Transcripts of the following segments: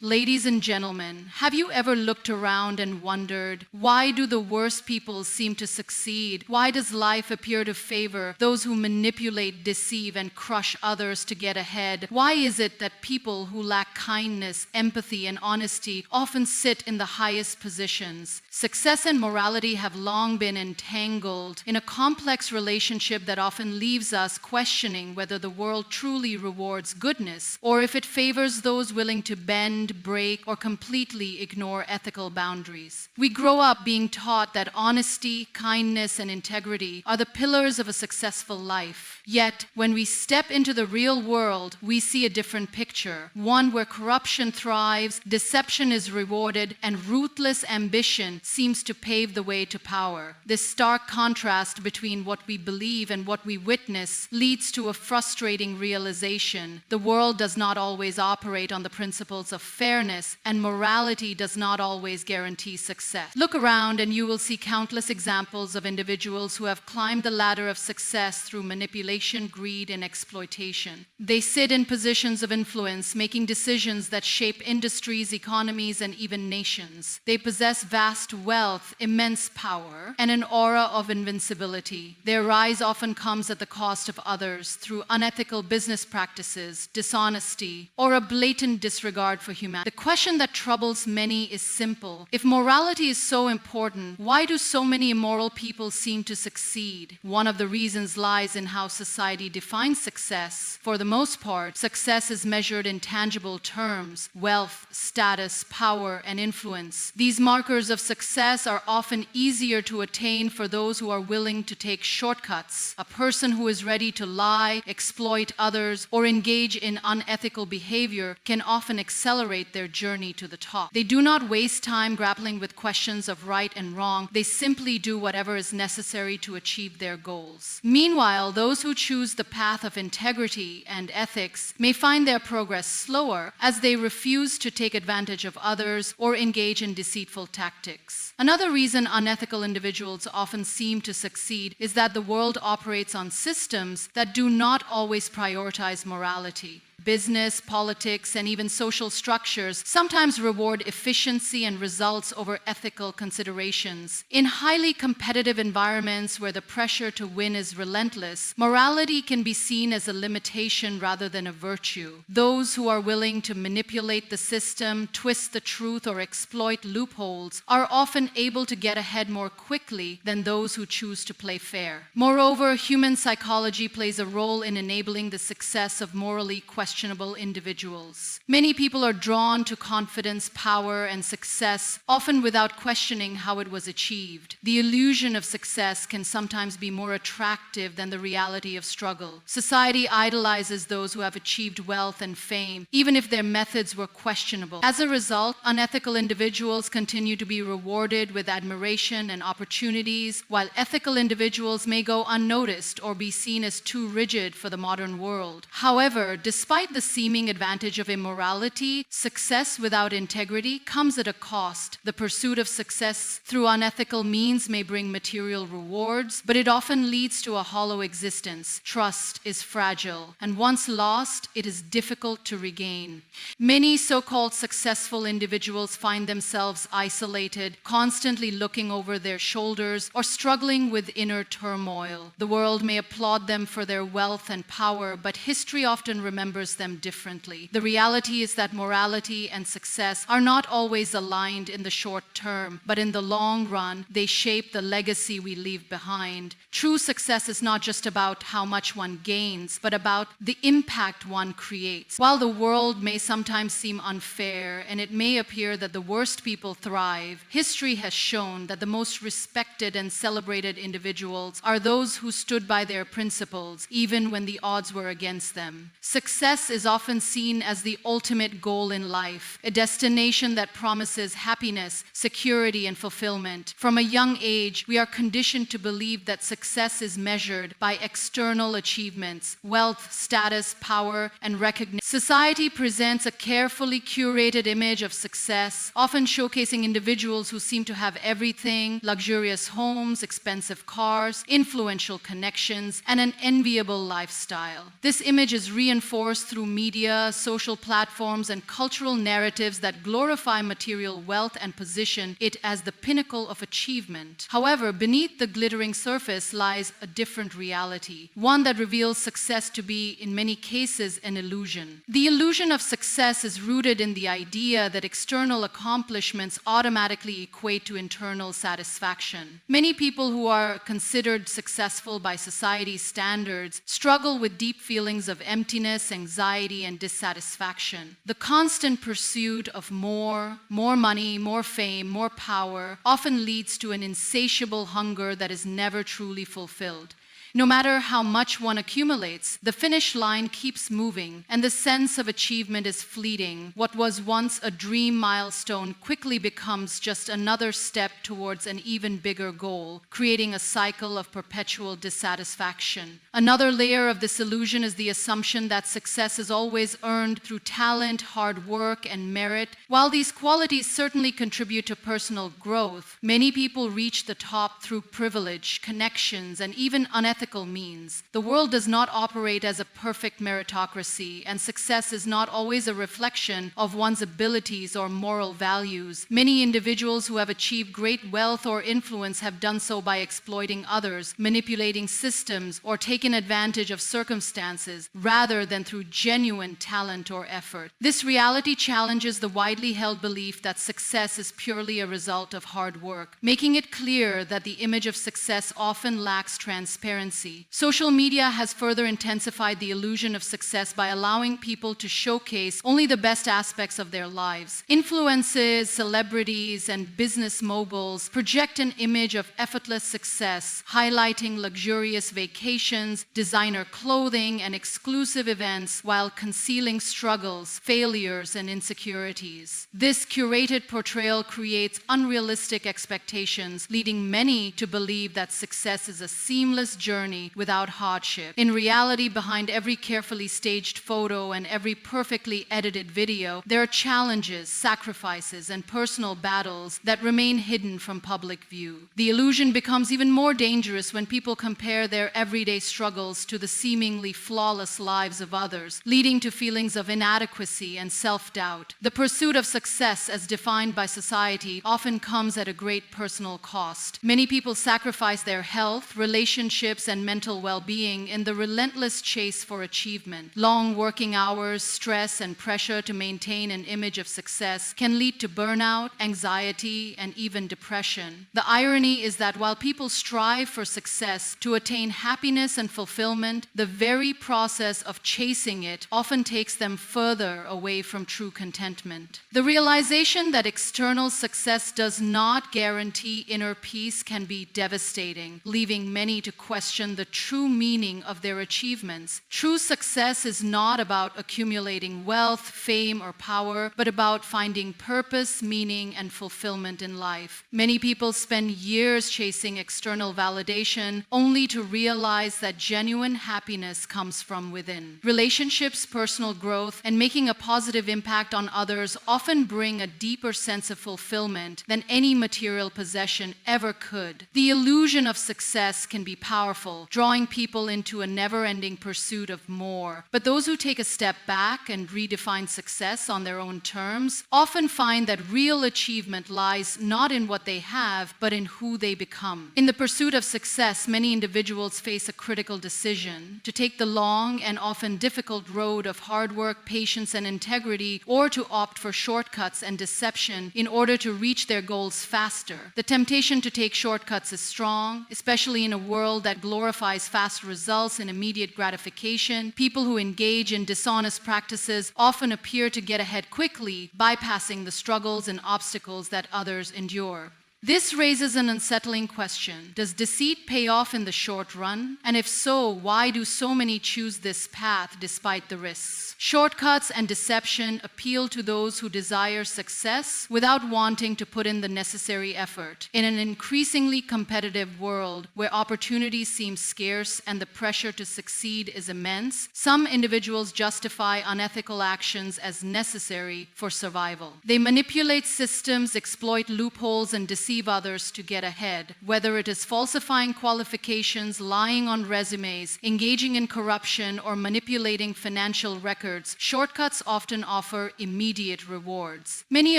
Ladies and gentlemen, have you ever looked around and wondered, why do the worst people seem to succeed? Why does life appear to favor those who manipulate, deceive, and crush others to get ahead? Why is it that people who lack kindness, empathy, and honesty often sit in the highest positions? Success and morality have long been entangled in a complex relationship that often leaves us questioning whether the world truly rewards goodness or if it favors those willing to bend, break, or completely ignore ethical boundaries. We grow up being taught that honesty, kindness, and integrity are the pillars of a successful life. Yet, when we step into the real world, we see a different picture, one where corruption thrives, deception is rewarded, and ruthless ambition seems to pave the way to power. This stark contrast between what we believe and what we witness leads to a frustrating realization. The world does not always operate on the principles of fairness, and morality does not always guarantee success. Look around and you will see countless examples of individuals who have climbed the ladder of success through manipulation, greed, and exploitation. They sit in positions of influence, making decisions that shape industries, economies, and even nations. They possess vast wealth, immense power, and an aura of invincibility. Their rise often comes at the cost of others through unethical business practices, dishonesty, or a blatant disregard for humanity. The question that troubles many is simple. If morality is so important, why do so many immoral people seem to succeed? One of the reasons lies in how society defines success. For the most part, success is measured in tangible terms: wealth, status, power, and influence. These markers of success are often easier to attain for those who are willing to take shortcuts. A person who is ready to lie, exploit others, or engage in unethical behavior can often accelerate their journey to the top. They do not waste time grappling with questions of right and wrong. They simply do whatever is necessary to achieve their goals. Meanwhile, those who choose the path of integrity and ethics may find their progress slower as they refuse to take advantage of others or engage in deceitful tactics. Another reason unethical individuals often seem to succeed is that the world operates on systems that do not always prioritize morality. Business, politics, and even social structures sometimes reward efficiency and results over ethical considerations. In highly competitive environments where the pressure to win is relentless, morality can be seen as a limitation rather than a virtue. Those who are willing to manipulate the system, twist the truth, or exploit loopholes are often able to get ahead more quickly than those who choose to play fair. Moreover, human psychology plays a role in enabling the success of morally questionable individuals. Many people are drawn to confidence, power, and success, often without questioning how it was achieved. The illusion of success can sometimes be more attractive than the reality of struggle. Society idolizes those who have achieved wealth and fame, even if their methods were questionable. As a result, unethical individuals continue to be rewarded with admiration and opportunities, while ethical individuals may go unnoticed or be seen as too rigid for the modern world. However, despite the seeming advantage of immorality, success without integrity comes at a cost. The pursuit of success through unethical means may bring material rewards, but it often leads to a hollow existence. Trust is fragile, and once lost, it is difficult to regain. Many so-called successful individuals find themselves isolated, constantly looking over their shoulders or struggling with inner turmoil. The world may applaud them for their wealth and power, but history often remembers them differently. The reality is that morality and success are not always aligned in the short term, but in the long run, they shape the legacy we leave behind. True success is not just about how much one gains, but about the impact one creates. While the world may sometimes seem unfair and it may appear that the worst people thrive, history has shown that the most respected and celebrated individuals are those who stood by their principles, even when the odds were against them. Success is often seen as the ultimate goal in life, a destination that promises happiness, security, and fulfillment. From a young age, we are conditioned to believe that success is measured by external achievements, wealth, status, power, and recognition. Society presents a carefully curated image of success, often showcasing individuals who seem to have everything: luxurious homes, expensive cars, influential connections, and an enviable lifestyle. This image is reinforced through media, social platforms, and cultural narratives that glorify material wealth and position it as the pinnacle of achievement. However, beneath the glittering surface lies a different reality, one that reveals success to be, in many cases, an illusion. The illusion of success is rooted in the idea that external accomplishments automatically equate to internal satisfaction. Many people who are considered successful by society's standards struggle with deep feelings of emptiness, anxiety, and dissatisfaction. The constant pursuit of more money, more fame, more power often leads to an insatiable hunger that is never truly fulfilled. No matter how much one accumulates, the finish line keeps moving, and the sense of achievement is fleeting. What was once a dream milestone quickly becomes just another step towards an even bigger goal, creating a cycle of perpetual dissatisfaction. Another layer of this illusion is the assumption that success is always earned through talent, hard work, and merit. While these qualities certainly contribute to personal growth, many people reach the top through privilege, connections, and even unethical means. The world does not operate as a perfect meritocracy, and success is not always a reflection of one's abilities or moral values. Many individuals who have achieved great wealth or influence have done so by exploiting others, manipulating systems, or taking advantage of circumstances, rather than through genuine talent or effort. This reality challenges the widely held belief that success is purely a result of hard work, making it clear that the image of success often lacks transparency. Social media has further intensified the illusion of success by allowing people to showcase only the best aspects of their lives. Influencers, celebrities, and business moguls project an image of effortless success, highlighting luxurious vacations, designer clothing, and exclusive events while concealing struggles, failures, and insecurities. This curated portrayal creates unrealistic expectations, leading many to believe that success is a seamless journey without hardship. In reality, behind every carefully staged photo and every perfectly edited video, there are challenges, sacrifices, and personal battles that remain hidden from public view. The illusion becomes even more dangerous when people compare their everyday struggles to the seemingly flawless lives of others, leading to feelings of inadequacy and self-doubt. The pursuit of success, as defined by society, often comes at a great personal cost. Many people sacrifice their health, relationships, and mental well-being in the relentless chase for achievement. Long working hours, stress, and pressure to maintain an image of success can lead to burnout, anxiety, and even depression. The irony is that while people strive for success to attain happiness and fulfillment, the very process of chasing it often takes them further away from true contentment. The realization that external success does not guarantee inner peace can be devastating, leaving many to question the true meaning of their achievements. True success is not about accumulating wealth, fame, or power, but about finding purpose, meaning, and fulfillment in life. Many people spend years chasing external validation only to realize that genuine happiness comes from within. Relationships, personal growth, and making a positive impact on others often bring a deeper sense of fulfillment than any material possession ever could. The illusion of success can be powerful, drawing people into a never-ending pursuit of more. But those who take a step back and redefine success on their own terms often find that real achievement lies not in what they have, but in who they become. In the pursuit of success, many individuals face a critical decision: to take the long and often difficult road of hard work, patience, and integrity, or to opt for shortcuts and deception in order to reach their goals faster. The temptation to take shortcuts is strong, especially in a world that glorifies fast results and immediate gratification. People who engage in dishonest practices often appear to get ahead quickly, bypassing the struggles and obstacles that others endure. This raises an unsettling question. Does deceit pay off in the short run? And if so, why do so many choose this path despite the risks? Shortcuts and deception appeal to those who desire success without wanting to put in the necessary effort. In an increasingly competitive world where opportunities seem scarce and the pressure to succeed is immense, some individuals justify unethical actions as necessary for survival. They manipulate systems, exploit loopholes, and deceive others to get ahead. Whether it is falsifying qualifications, lying on resumes, engaging in corruption, or manipulating financial records, shortcuts often offer immediate rewards. Many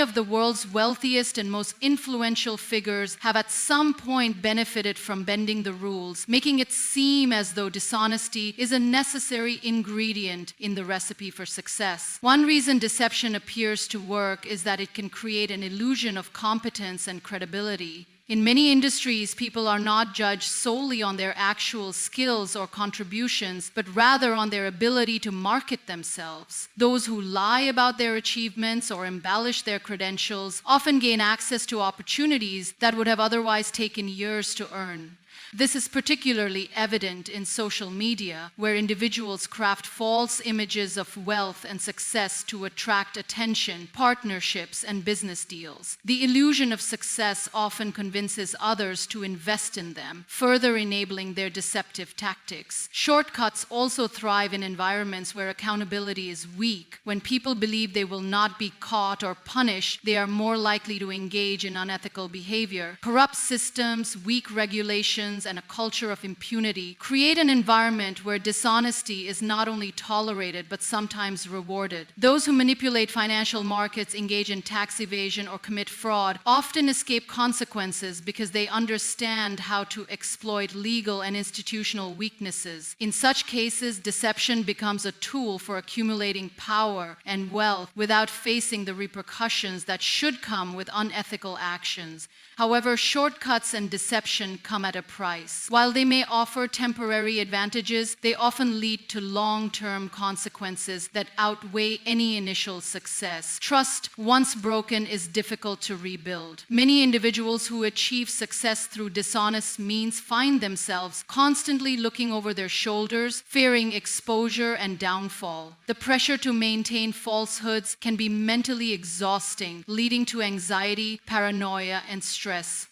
of the world's wealthiest and most influential figures have at some point benefited from bending the rules, making it seem as though dishonesty is a necessary ingredient in the recipe for success. One reason deception appears to work is that it can create an illusion of competence and credibility. In many industries, people are not judged solely on their actual skills or contributions, but rather on their ability to market themselves. Those who lie about their achievements or embellish their credentials often gain access to opportunities that would have otherwise taken years to earn. This is particularly evident in social media, where individuals craft false images of wealth and success to attract attention, partnerships, and business deals. The illusion of success often convinces others to invest in them, further enabling their deceptive tactics. Shortcuts also thrive in environments where accountability is weak. When people believe they will not be caught or punished, they are more likely to engage in unethical behavior. Corrupt systems, weak regulations, and a culture of impunity create an environment where dishonesty is not only tolerated but sometimes rewarded. Those who manipulate financial markets, engage in tax evasion, or commit fraud often escape consequences because they understand how to exploit legal and institutional weaknesses. In such cases, deception becomes a tool for accumulating power and wealth without facing the repercussions that should come with unethical actions. However, shortcuts and deception come at a price. While they may offer temporary advantages, they often lead to long-term consequences that outweigh any initial success. Trust, once broken, is difficult to rebuild. Many individuals who achieve success through dishonest means find themselves constantly looking over their shoulders, fearing exposure and downfall. The pressure to maintain falsehoods can be mentally exhausting, leading to anxiety, paranoia, and stress.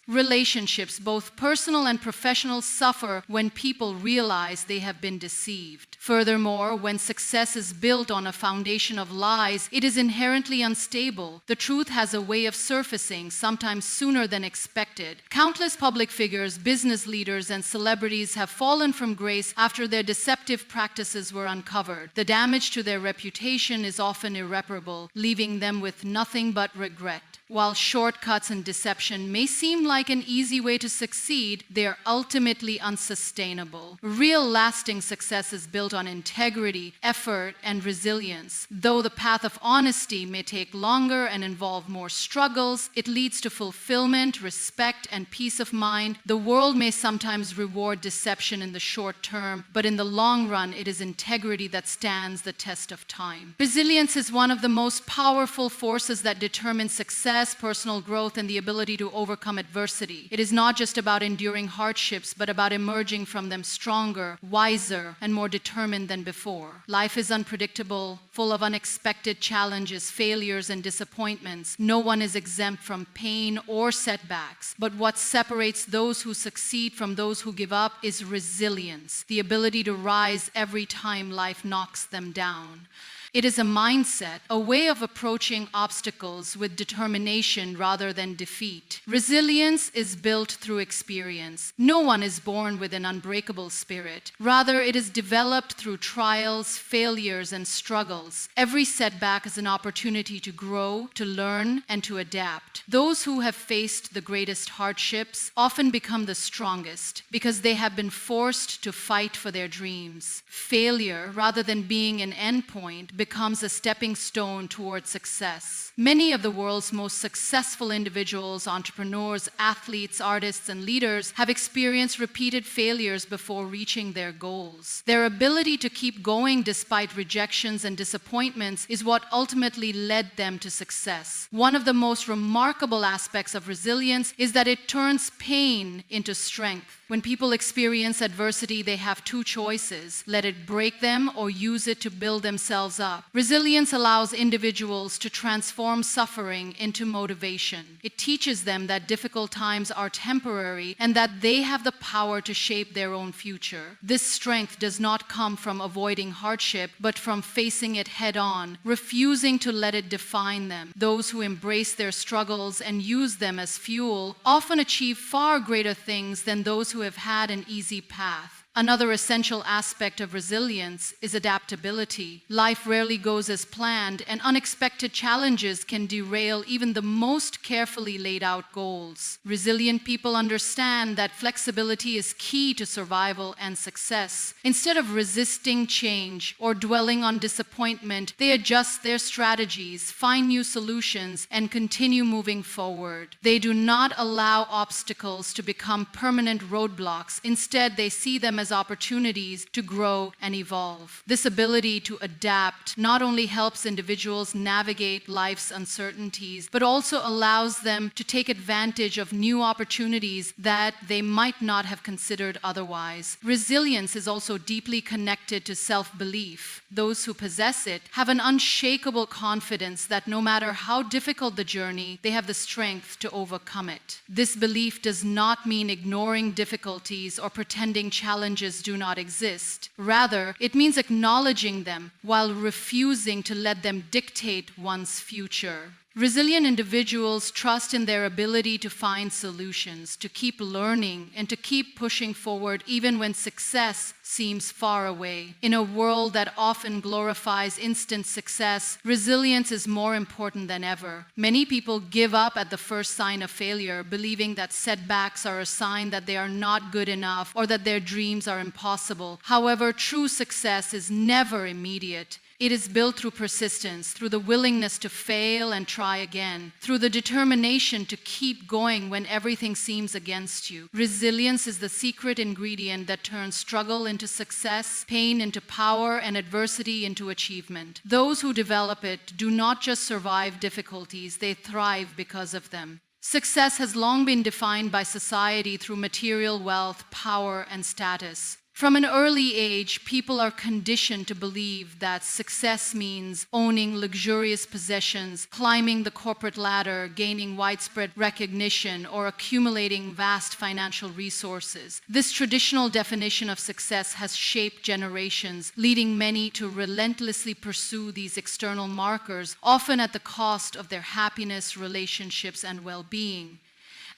Relationships, both personal and professional, suffer when people realize they have been deceived. Furthermore, when success is built on a foundation of lies, it is inherently unstable. The truth has a way of surfacing, sometimes sooner than expected. Countless public figures, business leaders, and celebrities have fallen from grace after their deceptive practices were uncovered. The damage to their reputation is often irreparable, leaving them with nothing but regret. While shortcuts and deception may seem like an easy way to succeed, they are ultimately unsustainable. Real lasting success is built on integrity, effort, and resilience. Though the path of honesty may take longer and involve more struggles, it leads to fulfillment, respect, and peace of mind. The world may sometimes reward deception in the short term, but in the long run, it is integrity that stands the test of time. Resilience is one of the most powerful forces that determine success, personal growth, and the ability to overcome adversity. It is not just about enduring hardships, but about emerging from them stronger, wiser, and more determined than before. Life is unpredictable, full of unexpected challenges, failures, and disappointments. No one is exempt from pain or setbacks, but what separates those who succeed from those who give up is resilience, the ability to rise every time life knocks them down. It is a mindset, a way of approaching obstacles with determination rather than defeat. Resilience is built through experience. No one is born with an unbreakable spirit. Rather, it is developed through trials, failures, and struggles. Every setback is an opportunity to grow, to learn, and to adapt. Those who have faced the greatest hardships often become the strongest because they have been forced to fight for their dreams. Failure, rather than being an endpoint, becomes a stepping stone towards success. Many of the world's most successful individuals, entrepreneurs, athletes, artists, and leaders have experienced repeated failures before reaching their goals. Their ability to keep going despite rejections and disappointments is what ultimately led them to success. One of the most remarkable aspects of resilience is that it turns pain into strength. When people experience adversity, they have two choices: let it break them or use it to build themselves up. Resilience allows individuals to transform suffering into motivation. It teaches them that difficult times are temporary and that they have the power to shape their own future. This strength does not come from avoiding hardship, but from facing it head on, refusing to let it define them. Those who embrace their struggles and use them as fuel often achieve far greater things than those who have had an easy path. Another essential aspect of resilience is adaptability. Life rarely goes as planned, and unexpected challenges can derail even the most carefully laid out goals. Resilient people understand that flexibility is key to survival and success. Instead of resisting change or dwelling on disappointment, they adjust their strategies, find new solutions, and continue moving forward. They do not allow obstacles to become permanent roadblocks. Instead, they see them as opportunities to grow and evolve. This ability to adapt not only helps individuals navigate life's uncertainties, but also allows them to take advantage of new opportunities that they might not have considered otherwise. Resilience is also deeply connected to self-belief. Those who possess it have an unshakable confidence that no matter how difficult the journey, they have the strength to overcome it. This belief does not mean ignoring difficulties or pretending challenges do not exist. Rather, it means acknowledging them while refusing to let them dictate one's future. Resilient individuals trust in their ability to find solutions, to keep learning, and to keep pushing forward even when success seems far away. In a world that often glorifies instant success, resilience is more important than ever. Many people give up at the first sign of failure, believing that setbacks are a sign that they are not good enough or that their dreams are impossible. However, true success is never immediate. It is built through persistence, through the willingness to fail and try again, through the determination to keep going when everything seems against you. Resilience is the secret ingredient that turns struggle into success, pain into power, and adversity into achievement. Those who develop it do not just survive difficulties, they thrive because of them. Success has long been defined by society through material wealth, power, and status. From an early age, people are conditioned to believe that success means owning luxurious possessions, climbing the corporate ladder, gaining widespread recognition, or accumulating vast financial resources. This traditional definition of success has shaped generations, leading many to relentlessly pursue these external markers, often at the cost of their happiness, relationships, and well-being.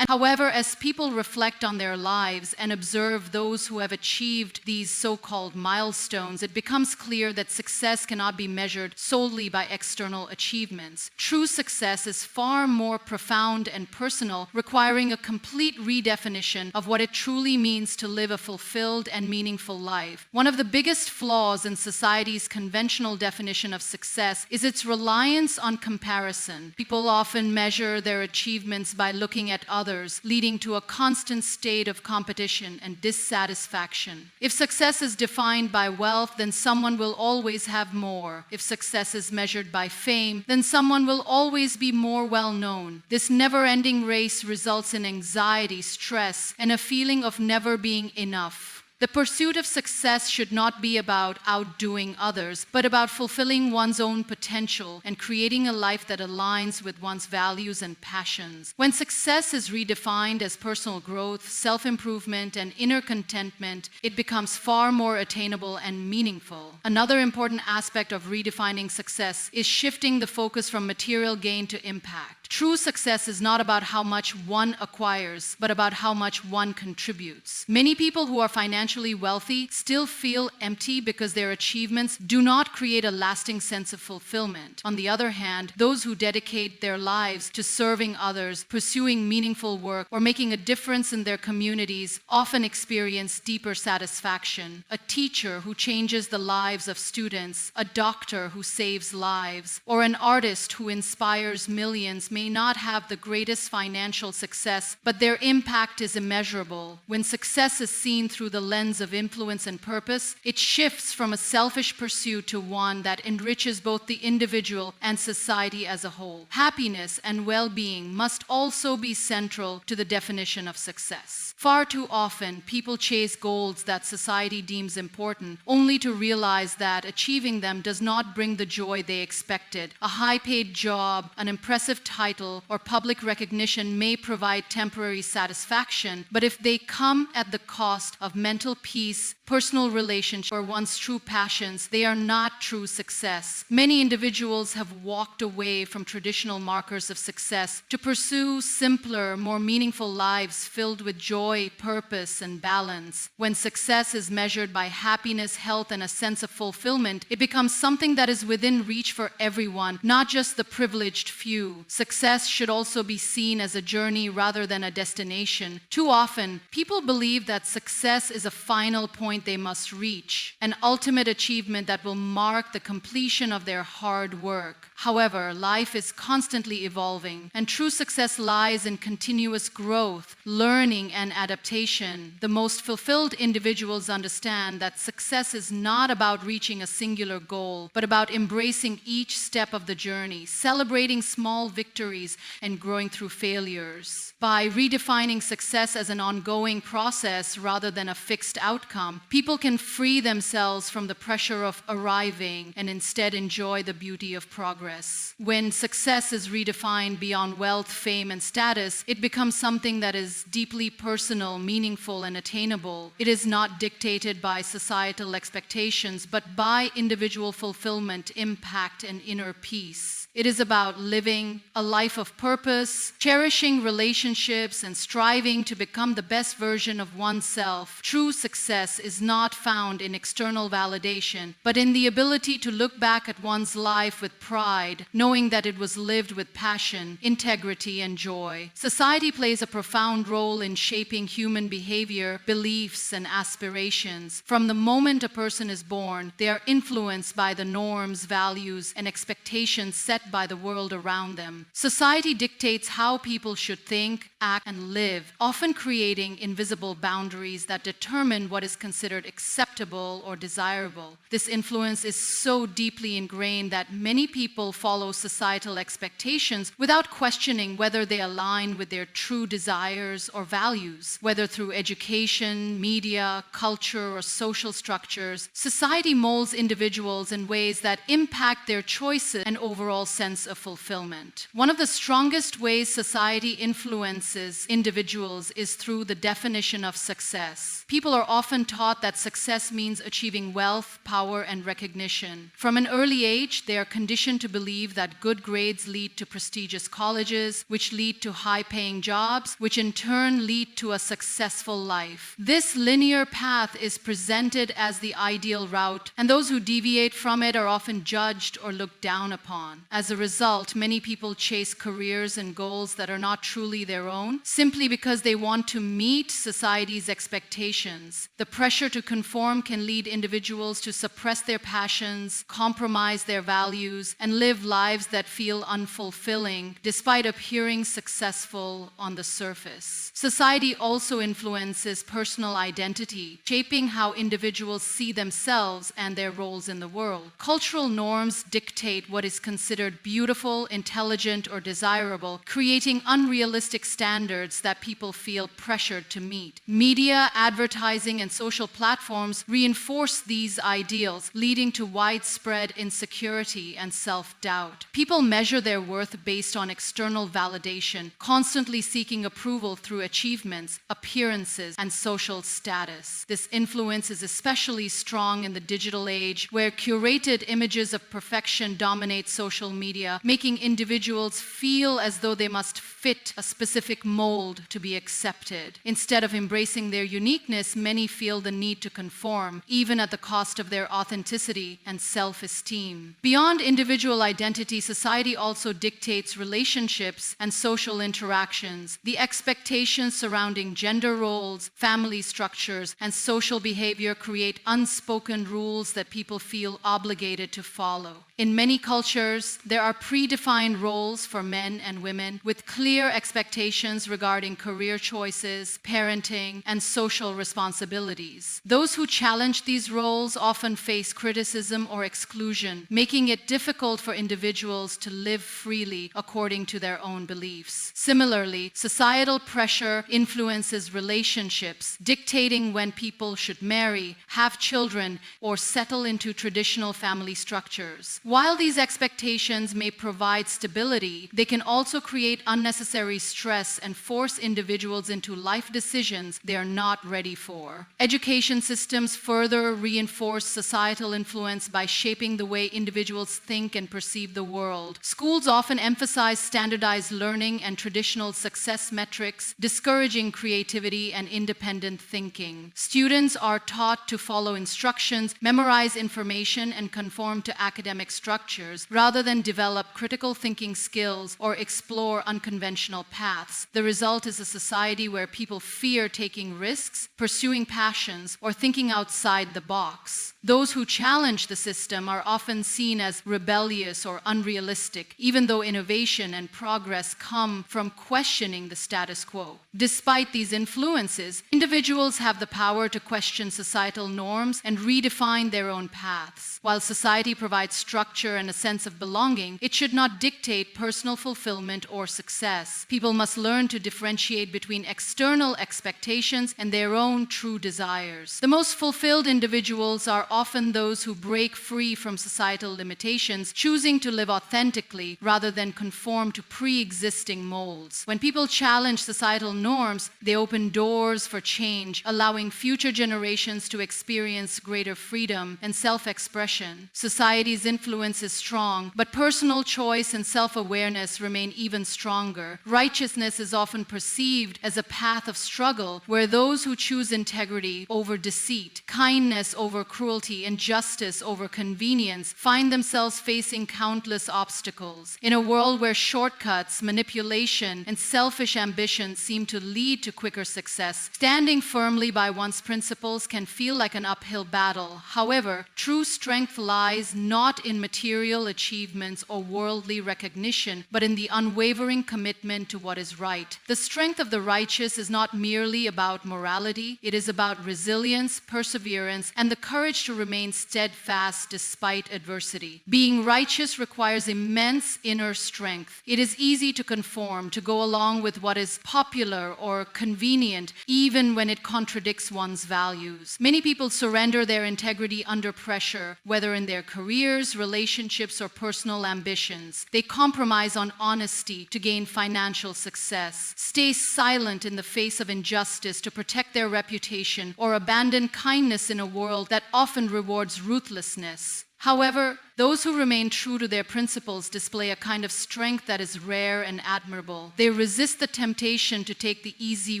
And however, as people reflect on their lives and observe those who have achieved these so-called milestones, it becomes clear that success cannot be measured solely by external achievements. True success is far more profound and personal, requiring a complete redefinition of what it truly means to live a fulfilled and meaningful life. One of the biggest flaws in society's conventional definition of success is its reliance on comparison. People often measure their achievements by looking at others, leading to a constant state of competition and dissatisfaction. If success is defined by wealth, then someone will always have more. If success is measured by fame, then someone will always be more well-known. This never-ending race results in anxiety, stress, and a feeling of never being enough. The pursuit of success should not be about outdoing others, but about fulfilling one's own potential and creating a life that aligns with one's values and passions. When success is redefined as personal growth, self-improvement, and inner contentment, it becomes far more attainable and meaningful. Another important aspect of redefining success is shifting the focus from material gain to impact. True success is not about how much one acquires, but about how much one contributes. Many people who are financially wealthy still feel empty because their achievements do not create a lasting sense of fulfillment. On the other hand, those who dedicate their lives to serving others, pursuing meaningful work, or making a difference in their communities often experience deeper satisfaction. A teacher who changes the lives of students, a doctor who saves lives, or an artist who inspires millions may not have the greatest financial success, but their impact is immeasurable. When success is seen through the lens of influence and purpose, it shifts from a selfish pursuit to one that enriches both the individual and society as a whole. Happiness and well-being must also be central to the definition of success. Far too often, people chase goals that society deems important, only to realize that achieving them does not bring the joy they expected. A high-paid job, an impressive title, or public recognition may provide temporary satisfaction, but if they come at the cost of mental peace, personal relationships, or one's true passions, they are not true success. Many individuals have walked away from traditional markers of success to pursue simpler, more meaningful lives filled with joy, purpose, and balance. When success is measured by happiness, health, and a sense of fulfillment, it becomes something that is within reach for everyone, not just the privileged few. Success should also be seen as a journey rather than a destination. Too often, people believe that success is a final point they must reach, an ultimate achievement that will mark the completion of their hard work. However, life is constantly evolving, and true success lies in continuous growth, learning, and adaptation. The most fulfilled individuals understand that success is not about reaching a singular goal, but about embracing each step of the journey, celebrating small victories, and growing through failures. By redefining success as an ongoing process rather than a fixed outcome, people can free themselves from the pressure of arriving and instead enjoy the beauty of progress. When success is redefined beyond wealth, fame, and status, it becomes something that is deeply personal, meaningful, and attainable. It is not dictated by societal expectations, but by individual fulfillment, impact, and inner peace. It is about living a life of purpose, cherishing relationships, and striving to become the best version of oneself. True success is not found in external validation, but in the ability to look back at one's life with pride, knowing that it was lived with passion, integrity, and joy. Society plays a profound role in shaping human behavior, beliefs, and aspirations. From the moment a person is born, they are influenced by the norms, values, and expectations set by the world around them. Society dictates how people should think, act, and live, often creating invisible boundaries that determine what is considered acceptable or desirable. This influence is so deeply ingrained that many people follow societal expectations without questioning whether they align with their true desires or values. Whether through education, media, culture, or social structures, society molds individuals in ways that impact their choices and overall sense of fulfillment. One of the strongest ways society influences individuals is through the definition of success. People are often taught that success means achieving wealth, power, and recognition. From an early age, they are conditioned to believe that good grades lead to prestigious colleges, which lead to high-paying jobs, which in turn lead to a successful life. This linear path is presented as the ideal route, and those who deviate from it are often judged or looked down upon. As a result, many people chase careers and goals that are not truly their own, simply because they want to meet society's expectations. The pressure to conform can lead individuals to suppress their passions, compromise their values, and live lives that feel unfulfilling despite appearing successful on the surface. Society also influences personal identity, shaping how individuals see themselves and their roles in the world. Cultural norms dictate what is considered beautiful, intelligent, or desirable, creating unrealistic standards that people feel pressured to meet. Media, advertising, and social platforms reinforce these ideals, leading to widespread insecurity and self-doubt. People measure their worth based on external validation, constantly seeking approval through achievements, appearances, and social status. This influence is especially strong in the digital age, where curated images of perfection dominate social media, making individuals feel as though they must fit a specific mold to be accepted. Instead of embracing their uniqueness, many feel the need to conform, even at the cost of their authenticity and self-esteem. Beyond individual identity, society also dictates relationships and social interactions. The expectations surrounding gender roles, family structures, and social behavior create unspoken rules that people feel obligated to follow. In many cultures, there are predefined roles for men and women with clear expectations regarding career choices, parenting, and social responsibilities. Those who challenge these roles often face criticism or exclusion, making it difficult for individuals to live freely according to their own beliefs. Similarly, societal pressure influences relationships, dictating when people should marry, have children, or settle into traditional family structures. While these expectations may provide stability, they can also create unnecessary stress and force individuals into life decisions they are not ready for. Education systems further reinforce societal influence by shaping the way individuals think and perceive the world. Schools often emphasize standardized learning and traditional success metrics, discouraging creativity and independent thinking. Students are taught to follow instructions, memorize information, and conform to academic structures, rather than develop critical thinking skills or explore unconventional paths. The result is a society where people fear taking risks, pursuing passions, or thinking outside the box. Those who challenge the system are often seen as rebellious or unrealistic, even though innovation and progress come from questioning the status quo. Despite these influences, individuals have the power to question societal norms and redefine their own paths. While society provides structure and a sense of belonging, it should not dictate personal fulfillment or success. People must learn to differentiate between external expectations and their own true desires. The most fulfilled individuals are often those who break free from societal limitations, choosing to live authentically rather than conform to pre-existing molds. When people challenge societal norms, they open doors for change, allowing future generations to experience greater freedom and self-expression. Society's influence is strong, but personal choice and self-awareness remain even stronger. Righteousness is often perceived as a path of struggle, where those who choose integrity over deceit, kindness over cruelty, and justice over convenience find themselves facing countless obstacles. In a world where shortcuts, manipulation, and selfish ambition seem to lead to quicker success, standing firmly by one's principles can feel like an uphill battle. However, true strength lies not in material achievements or worldly recognition, but in the unwavering commitment to what is right. The strength of the righteous is not merely about morality, it is about resilience, perseverance, and the courage to remain steadfast despite adversity. Being righteous requires immense inner strength. It is easy to conform, to go along with what is popular or convenient, even when it contradicts one's values. Many people surrender their integrity under pressure, whether in their careers, relationships, or personal ambitions. They compromise on honesty to gain financial success, stay silent in the face of injustice to protect their reputation, or abandon kindness in a world that often rewards ruthlessness. However, those who remain true to their principles display a kind of strength that is rare and admirable. They resist the temptation to take the easy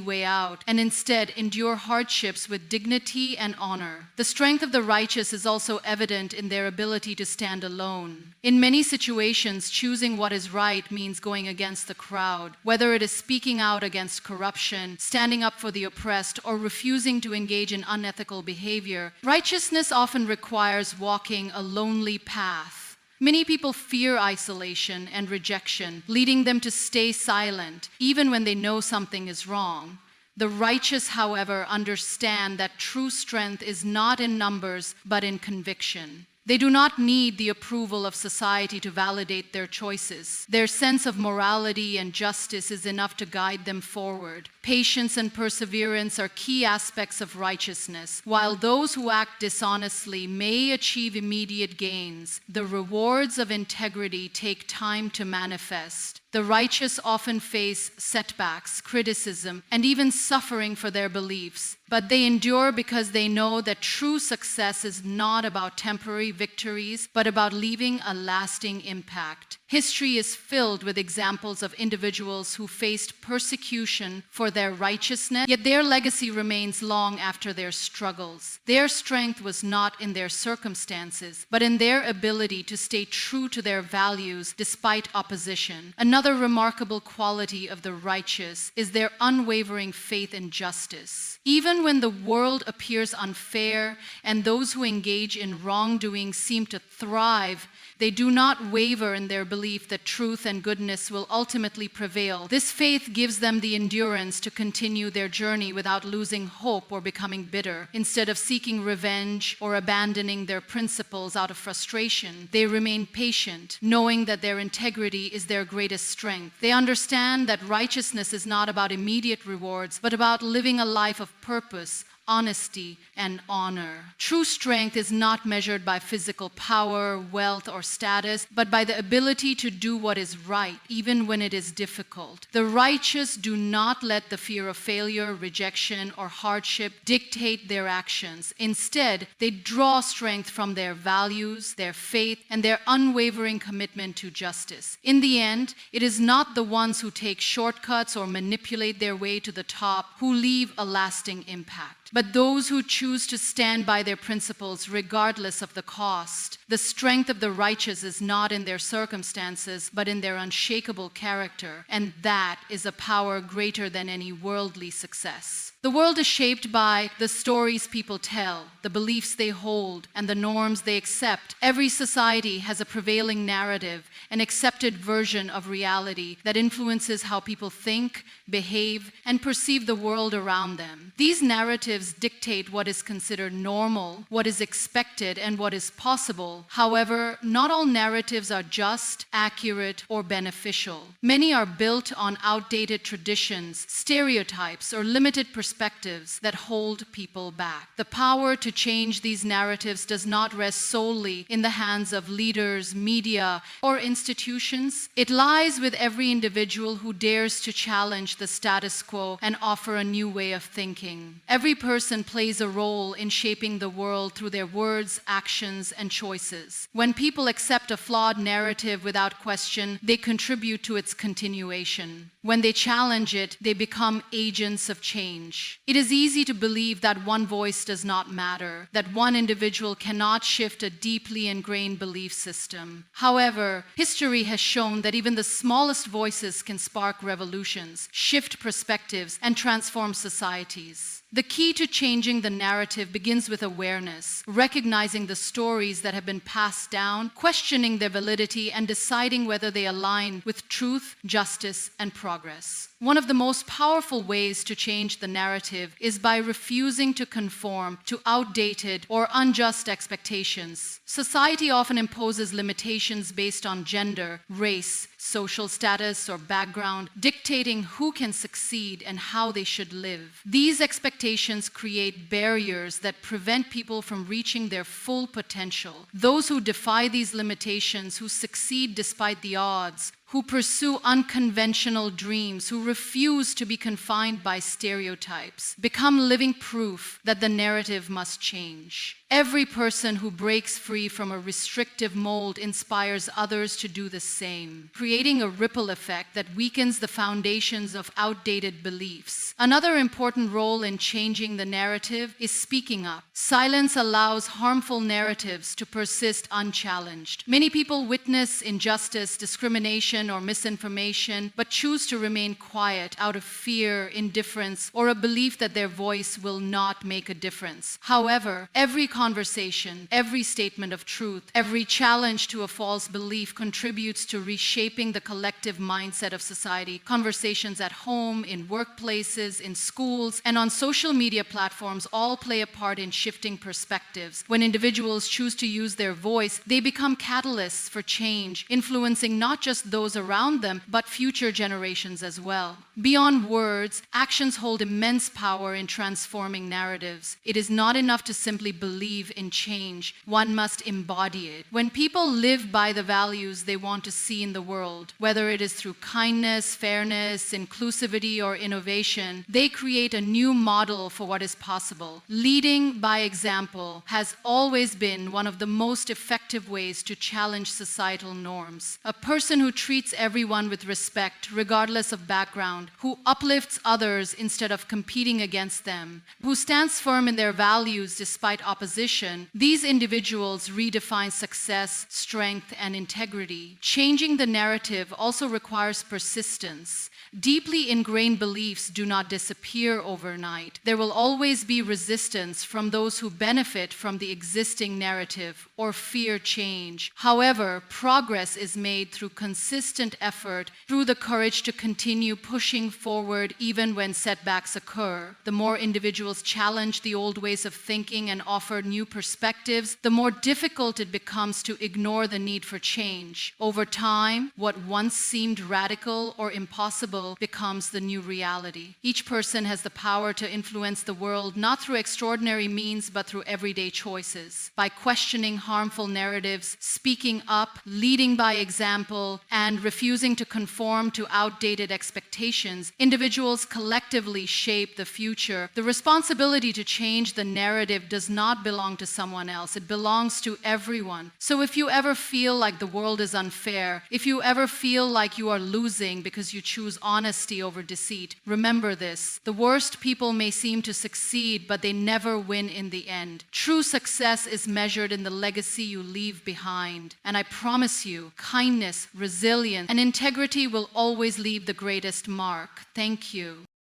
way out and instead endure hardships with dignity and honor. The strength of the righteous is also evident in their ability to stand alone. In many situations, choosing what is right means going against the crowd, whether it is speaking out against corruption, standing up for the oppressed, or refusing to engage in unethical behavior. Righteousness often requires walking a lonely path. Many people fear isolation and rejection, leading them to stay silent, even when they know something is wrong. The righteous, however, understand that true strength is not in numbers, but in conviction. They do not need the approval of society to validate their choices. Their sense of morality and justice is enough to guide them forward. Patience and perseverance are key aspects of righteousness. While those who act dishonestly may achieve immediate gains, the rewards of integrity take time to manifest. The righteous often face setbacks, criticism, and even suffering for their beliefs. But they endure because they know that true success is not about temporary victories, but about leaving a lasting impact. History is filled with examples of individuals who faced persecution for their righteousness, yet their legacy remains long after their struggles. Their strength was not in their circumstances, but in their ability to stay true to their values despite opposition. Another remarkable quality of the righteous is their unwavering faith in justice. Even when the world appears unfair and those who engage in wrongdoing seem to thrive, they do not waver in their belief that truth and goodness will ultimately prevail. This faith gives them the endurance to continue their journey without losing hope or becoming bitter. Instead of seeking revenge or abandoning their principles out of frustration, they remain patient, knowing that their integrity is their greatest strength. They understand that righteousness is not about immediate rewards, but about living a life of purpose, honesty, and honor. True strength is not measured by physical power, wealth, or status, but by the ability to do what is right, even when it is difficult. The righteous do not let the fear of failure, rejection, or hardship dictate their actions. Instead, they draw strength from their values, their faith, and their unwavering commitment to justice. In the end, it is not the ones who take shortcuts or manipulate their way to the top who leave a lasting impact, but those who choose to stand by their principles regardless of the cost. The strength of the righteous is not in their circumstances, but in their unshakable character, and that is a power greater than any worldly success. The world is shaped by the stories people tell, the beliefs they hold, and the norms they accept. Every society has a prevailing narrative, an accepted version of reality that influences how people think, behave, and perceive the world around them. These narratives dictate what is considered normal, what is expected, and what is possible. However, not all narratives are just, accurate, or beneficial. Many are built on outdated traditions, stereotypes, or limited perspectives that hold people back. The power to change these narratives does not rest solely in the hands of leaders, media, or institutions. It lies with every individual who dares to challenge the status quo and offer a new way of thinking. Every person plays a role in shaping the world through their words, actions, and choices. When people accept a flawed narrative without question, they contribute to its continuation. When they challenge it, they become agents of change. It is easy to believe that one voice does not matter, that one individual cannot shift a deeply ingrained belief system. However, history has shown that even the smallest voices can spark revolutions, shift perspectives, and transform societies. The key to changing the narrative begins with awareness, recognizing the stories that have been passed down, questioning their validity, and deciding whether they align with truth, justice, and progress. One of the most powerful ways to change the narrative is by refusing to conform to outdated or unjust expectations. Society often imposes limitations based on gender, race, social status, or background, dictating who can succeed and how they should live. These expectations create barriers that prevent people from reaching their full potential. Those who defy these limitations, who succeed despite the odds, who pursue unconventional dreams, who refuse to be confined by stereotypes, become living proof that the narrative must change. Every person who breaks free from a restrictive mold inspires others to do the same, creating a ripple effect that weakens the foundations of outdated beliefs. Another important role in changing the narrative is speaking up. Silence allows harmful narratives to persist unchallenged. Many people witness injustice, discrimination, or misinformation, but choose to remain quiet out of fear, indifference, or a belief that their voice will not make a difference. However, every conversation, every statement of truth, every challenge to a false belief contributes to reshaping the collective mindset of society. Conversations at home, in workplaces, in schools, and on social media platforms all play a part in shifting perspectives. When individuals choose to use their voice, they become catalysts for change, influencing not just those those around them, but future generations as well. Beyond words, actions hold immense power in transforming narratives. It is not enough to simply believe in change. One must embody it. When people live by the values they want to see in the world, whether it is through kindness, fairness, inclusivity, or innovation, they create a new model for what is possible. Leading by example has always been one of the most effective ways to challenge societal norms. A person who treats everyone with respect, regardless of background, who uplifts others instead of competing against them, who stands firm in their values despite opposition, these individuals redefine success, strength, and integrity. Changing the narrative also requires persistence. Deeply ingrained beliefs do not disappear overnight. There will always be resistance from those who benefit from the existing narrative or fear change. However, progress is made through consistent effort, through the courage to continue pushing forward even when setbacks occur. The more individuals challenge the old ways of thinking and offer new perspectives, the more difficult it becomes to ignore the need for change. Over time, what once seemed radical or impossible becomes the new reality. Each person has the power to influence the world not through extraordinary means but through everyday choices. By questioning harmful narratives, speaking up, leading by example, and refusing to conform to outdated expectations, individuals collectively shape the future. The responsibility to change the narrative does not belong to someone else. It belongs to everyone. So if you ever feel like the world is unfair, if you ever feel like you are losing because you choose honesty over deceit, remember this: the worst people may seem to succeed, but they never win in the end. True success is measured in the legacy you leave behind. And I promise you, kindness, resilience, and integrity will always leave the greatest mark. Thank you.